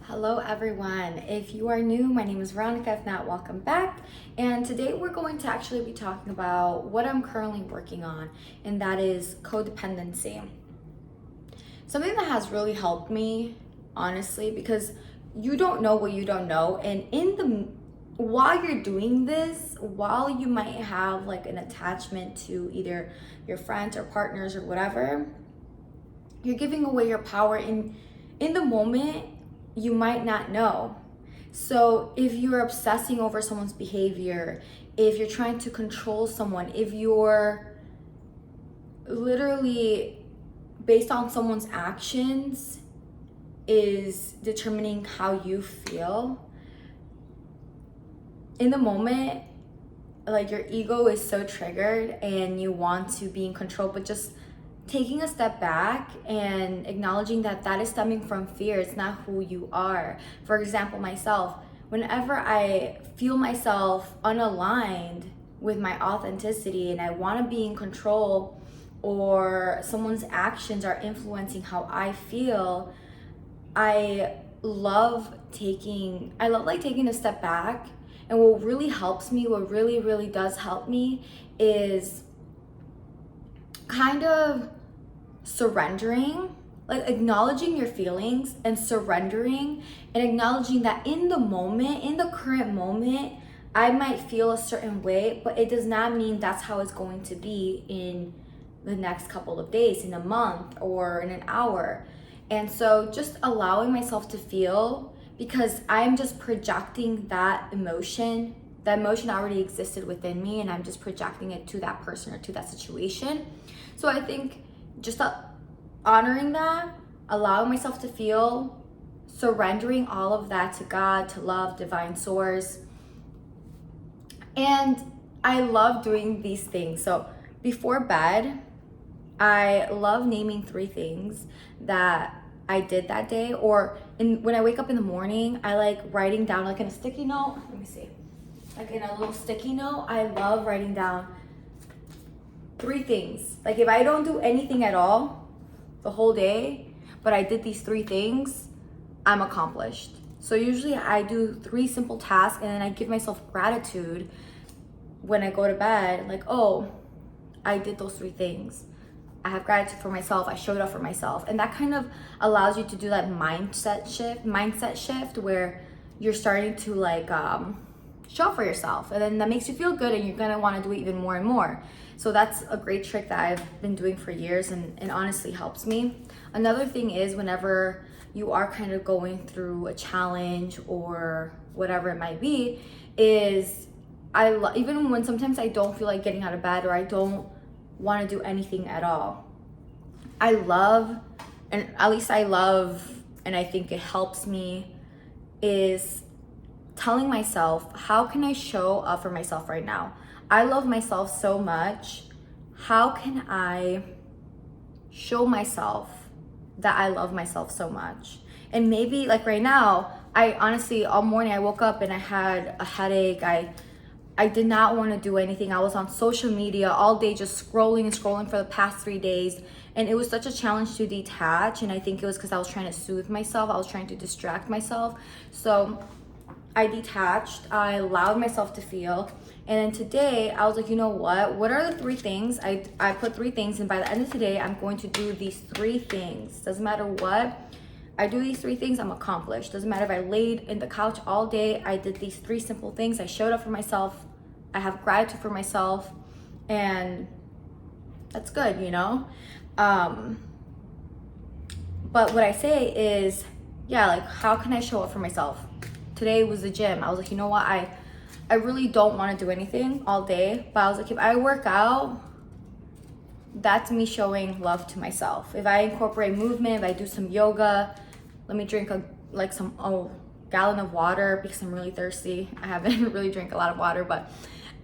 Hello everyone. If you are new, my name is Veronica. If not, welcome back. And today we're going to actually be talking about what I'm currently working on, and that is codependency. Something that has really helped me, honestly, because you don't know what you don't know, and while you're doing this, while you might have like an attachment to either your friends or partners or whatever, you're giving away your power in the moment. You might not know. So if you're obsessing over someone's behavior, if you're trying to control someone, if you're literally based on someone's actions is determining how you feel in the moment, like your ego is so triggered and you want to be in control, but just taking a step back and acknowledging that that is stemming from fear. It's not who you are. For example, myself, whenever I feel myself unaligned with my authenticity and I want to be in control, or someone's actions are influencing how I feel, I love taking a step back. And what really helps me, what really does help me, is kind of surrendering, like acknowledging your feelings and surrendering and acknowledging that in the moment, in the current moment, I might feel a certain way, but it does not mean that's how it's going to be in the next couple of days, in a month, or in an hour. And so just allowing myself to feel, because I'm just projecting that emotion already existed within me, and I'm just projecting it to that person or to that situation. So I think just honoring that, allowing myself to feel, surrendering all of that to God, to love, divine source. And I love doing these things. So before bed, I love naming 3 things that I did that day, or when I wake up in the morning, I like writing down like in a sticky note. Let me see. Like in a little sticky note, I love writing down 3 things. Like if I don't do anything at all the whole day, but I did these 3 things, I'm accomplished. So usually I do 3 simple tasks, and then I give myself gratitude when I go to bed. Like, oh, I did those 3 things. I have gratitude for myself. I showed up for myself. And that kind of allows you to do that mindset shift where you're starting to like show up for yourself. And then that makes you feel good, and you're gonna wanna do it even more and more. So that's a great trick that I've been doing for years, and honestly helps me. Another thing is, whenever you are kind of going through a challenge or whatever it might be, is even when sometimes I don't feel like getting out of bed, or I don't want to do anything at all, I love, and at least I love, and I think it helps me, is telling myself, how can I show up for myself right now? I love myself so much. How can I show myself that I love myself so much? And maybe like right now, I honestly, all morning I woke up and I had a headache. I did not want to do anything. I was on social media all day, just scrolling for the past 3 days. And it was such a challenge to detach. And I think it was because I was trying to soothe myself. I was trying to distract myself. So I detached. I allowed myself to feel. And then today I was like, you know what are the 3 things? I put 3 things, and by the end of today, I'm going to do these 3 things. Doesn't matter what. I do these 3 things, I'm accomplished. Doesn't matter if I laid in the couch all day, I did these 3 simple things. I showed up for myself. I have gratitude for myself, and that's good, you know? But what I say is, yeah, like, how can I show up for myself? Today was the gym. I was like, you know what? I really don't want to do anything all day, but I was like, if I work out, that's me showing love to myself. If I incorporate movement, if I do some yoga, let me drink a gallon of water because I'm really thirsty. I haven't really drank a lot of water, but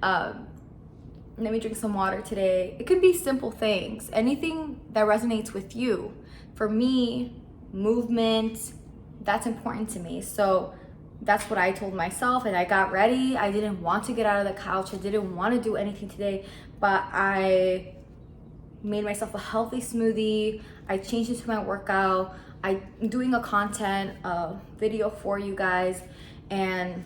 let me drink some water today. It could be simple things, anything that resonates with you. For me, movement, that's important to me. So that's what I told myself, and I got ready. I didn't want to get out of the couch. I didn't want to do anything today, but I made myself a healthy smoothie. I changed into my workout. I'm doing a content video for you guys, and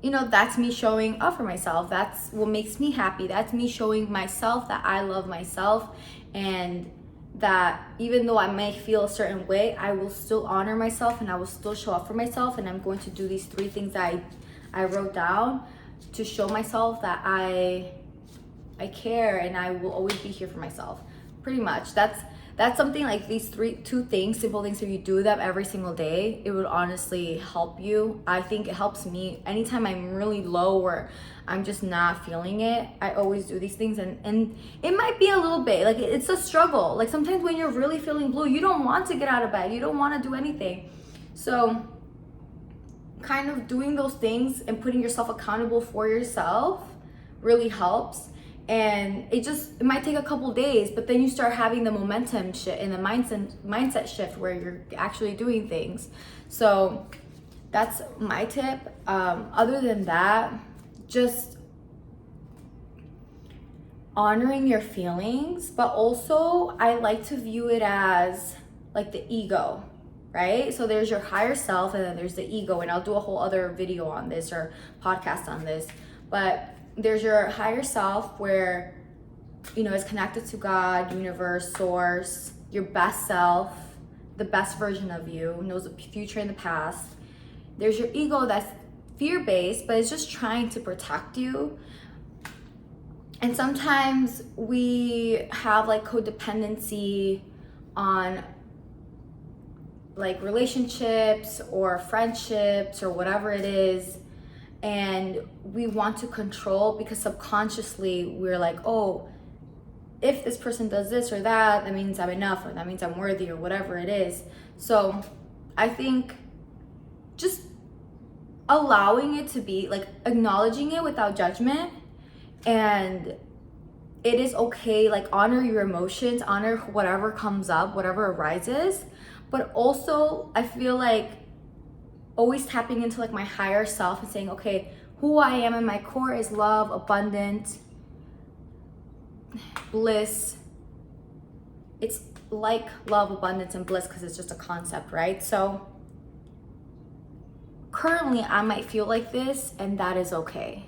you know, that's me showing up for myself. That's what makes me happy. That's me showing myself that I love myself, and that even though I may feel a certain way, I will still honor myself and I will still show up for myself. And I'm going to do these 3 things that I wrote down to show myself that I care and I will always be here for myself. Pretty much. That's something like these 2 things, simple things. If you do them every single day, it would honestly help you. I think it helps me anytime I'm really low or I'm just not feeling it. I always do these things, and it might be a little bit like it's a struggle. Like sometimes when you're really feeling blue, you don't want to get out of bed, you don't want to do anything. So kind of doing those things and putting yourself accountable for yourself really helps. And it might take a couple days, but then you start having the momentum shift and the mindset shift where you're actually doing things. So that's my tip. Other than that, just honoring your feelings, but also I like to view it as like the ego, right? So there's your higher self and then there's the ego, and I'll do a whole other video on this or podcast on this, but there's your higher self where, you know, is connected to God, universe, source, your best self, the best version of you, knows the future and the past. There's your ego that's fear-based, but it's just trying to protect you. And sometimes we have like codependency on like relationships or friendships or whatever it is. And we want to control because subconsciously we're like, oh, if this person does this or that, that means I'm enough, or that means I'm worthy, or whatever it is. So I think just allowing it to be, like acknowledging it without judgment, and it is okay, like honor your emotions, honor whatever comes up, whatever arises. But also I feel like always tapping into like my higher self and saying, okay, who I am in my core is love, abundant, bliss. It's like love, abundance, and bliss because it's just a concept, right? So currently I might feel like this, and that is okay.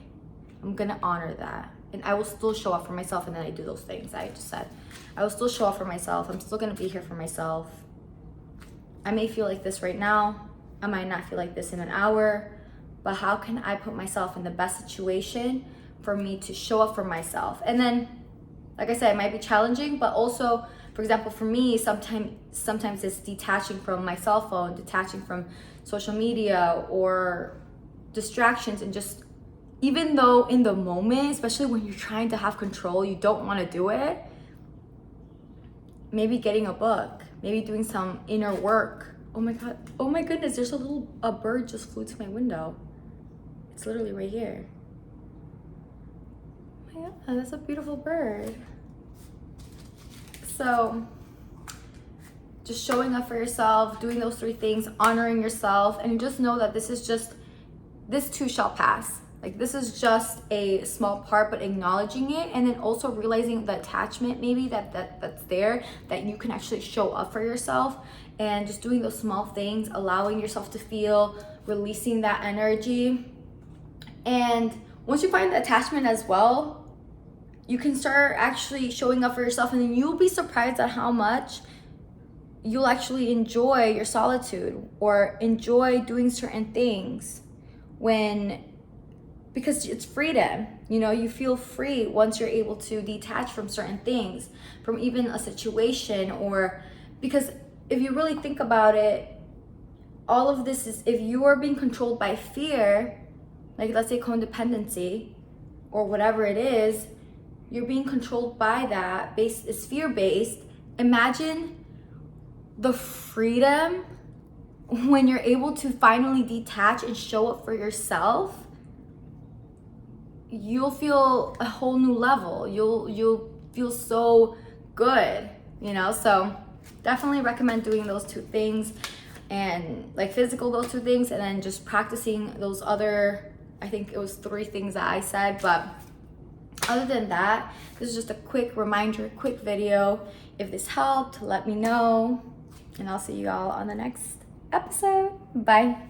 I'm gonna honor that, and I will still show up for myself. And then I do those things I just said. I will still show up for myself. I'm still gonna be here for myself. I may feel like this right now, I might not feel like this in an hour, but how can I put myself in the best situation for me to show up for myself? And then, like I said, it might be challenging, but also, for example, for me, sometimes it's detaching from my cell phone, detaching from social media or distractions, and just, even though in the moment, especially when you're trying to have control, you don't want to do it, maybe getting a book, maybe doing some inner work. Oh my God, oh my goodness, there's a bird just flew to my window. It's literally right here. Oh my God, that's a beautiful bird. So just showing up for yourself, doing those 3 things, honoring yourself, and just know that this too shall pass. Like this is just a small part, but acknowledging it, and then also realizing the attachment maybe that's there, that you can actually show up for yourself, and just doing those small things, allowing yourself to feel, releasing that energy. And once you find the attachment as well, you can start actually showing up for yourself, and then you'll be surprised at how much you'll actually enjoy your solitude or enjoy doing certain things because it's freedom. You know, you feel free once you're able to detach from certain things, from even a situation, or because if you really think about it, all of this is, if you are being controlled by fear, like let's say codependency or whatever it is, you're being controlled by that, is fear-based. Imagine the freedom when you're able to finally detach and show up for yourself. You'll feel a whole new level. You'll feel so good, you know? So definitely recommend doing those 2 things, and like physical, those 2 things, and then just practicing those other, I think it was 3 things that I said. But other than that, this is just a quick reminder, quick video. If this helped, let me know. And I'll see you all on the next episode. Bye.